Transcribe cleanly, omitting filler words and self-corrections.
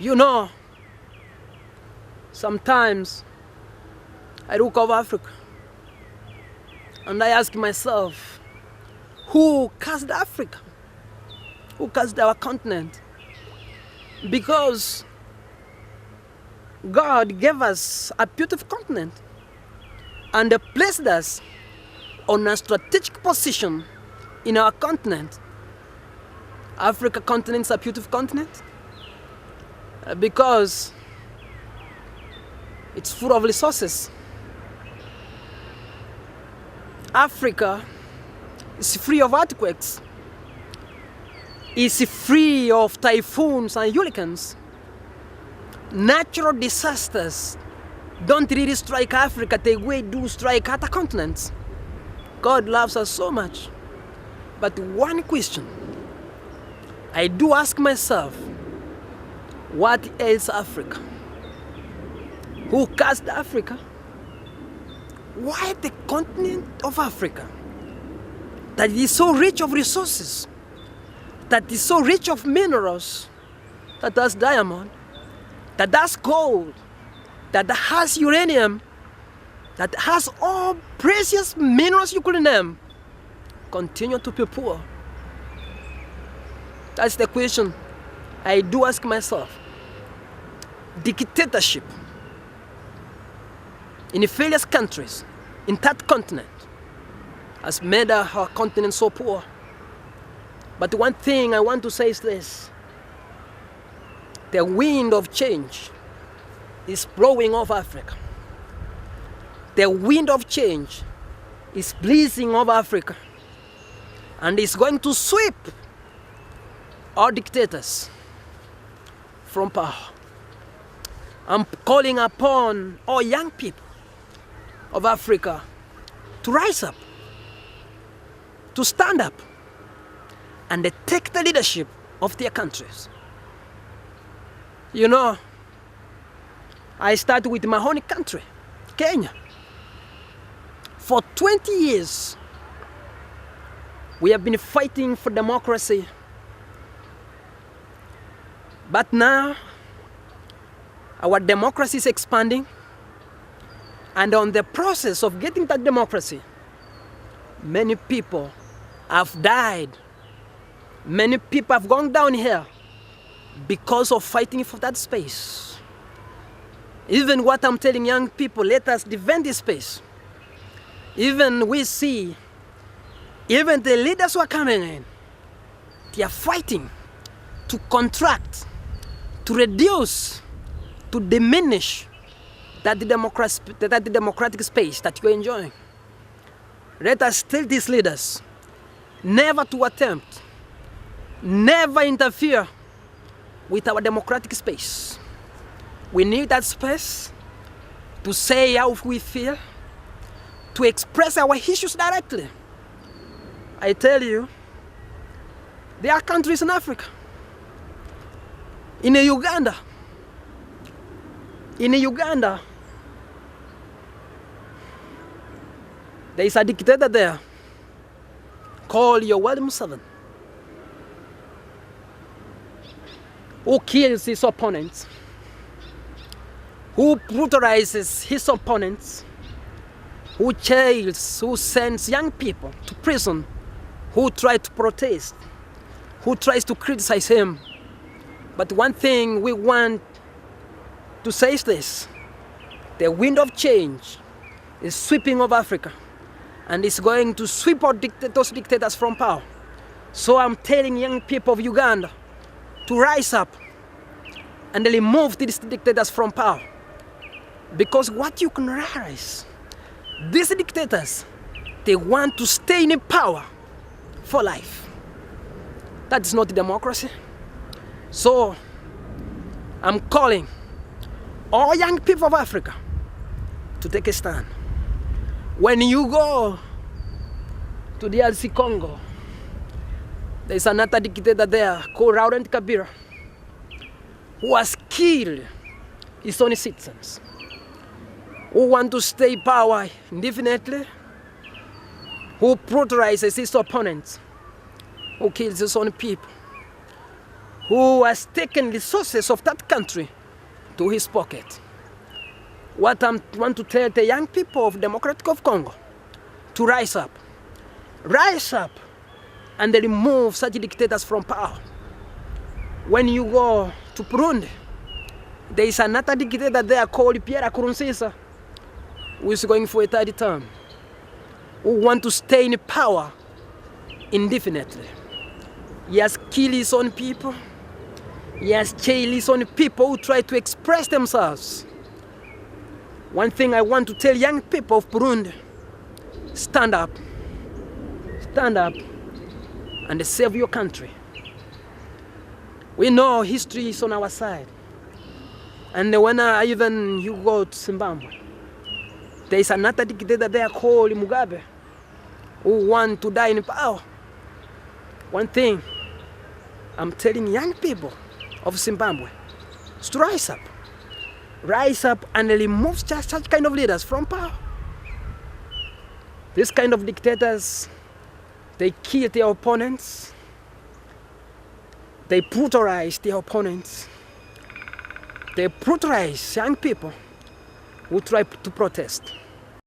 You know, sometimes I look over Africa and I ask myself, who caused Africa? Who caused our continent? Because God gave us a beautiful continent and placed us on a strategic position in our continent. Africa continent is a beautiful continent because it's full of resources. Africa is free of earthquakes. It's free of typhoons and hurricanes. Natural disasters don't really strike Africa the way they do strike other continents. God loves us so much. But one question I do ask myself, what ails Africa? Who caused Africa? Why the continent of Africa, that is so rich of resources, that is so rich of minerals, that has diamond, that has gold, that has uranium, that has all precious minerals you could name, continue to be poor? That's the question I do ask myself. Dictatorship in various countries in that continent has made our continent so poor. But one thing I want to say is this: the wind of change is blowing over Africa. The wind of change is blazing over Africa, and it's going to sweep all dictators from power. I'm calling upon all young people of Africa to rise up, to stand up, and they take the leadership of their countries. You know, I started with my own country, Kenya. For 20 years, we have been fighting for democracy. But now, our democracy is expanding, and on the process of getting that democracy, many people have died. Many people have gone down here because of fighting for that space. Even what I'm telling young people, let us defend this space. Even we see, even the leaders who are coming in, they are fighting to contract, to reduce, to diminish that democratic space that you're enjoying. Let us tell these leaders never to attempt, never interfere with our democratic space. We need that space to say how we feel, to express our issues directly. I tell you, there are countries in Africa, in Uganda, there is a dictator there called Yoweri Museveni, who kills his opponents, who brutalizes his opponents, who jails, who sends young people to prison, who try to protest, who tries to criticize him. But one thing we want to say is this: the wind of change is sweeping over Africa, and it's going to sweep out those dictators from power. So I'm telling young people of Uganda to rise up and remove these dictators from power. Because what you can realize, these dictators, they want to stay in power for life. That is not democracy. So I'm calling all young people of Africa to take a stand. When you go to the DRC Congo, there's another dictator there called Laurent Kabila, who has killed his own citizens, who want to stay in power indefinitely, who brutalizes his opponents, who kills his own people, who has taken resources of that country to his pocket. What I want to tell the young people of Democratic of Congo, to rise up and remove such dictators from power. When you go to Burundi, there is another dictator there called Pierre Nkurunziza, who is going for a third term, who want to stay in power indefinitely. He has killed his own people. He has jailed his own people who try to express themselves. One thing I want to tell young people of Burundi, stand up and save your country. We know history is on our side. And when even you go to Zimbabwe, there is another dictator there called Mugabe, who want to die in power. One thing I'm telling young people of Zimbabwe is to rise up and remove such kind of leaders from power. This kind of dictators, they kill their opponents, they brutalize their opponents, they brutalize young people who try to protest.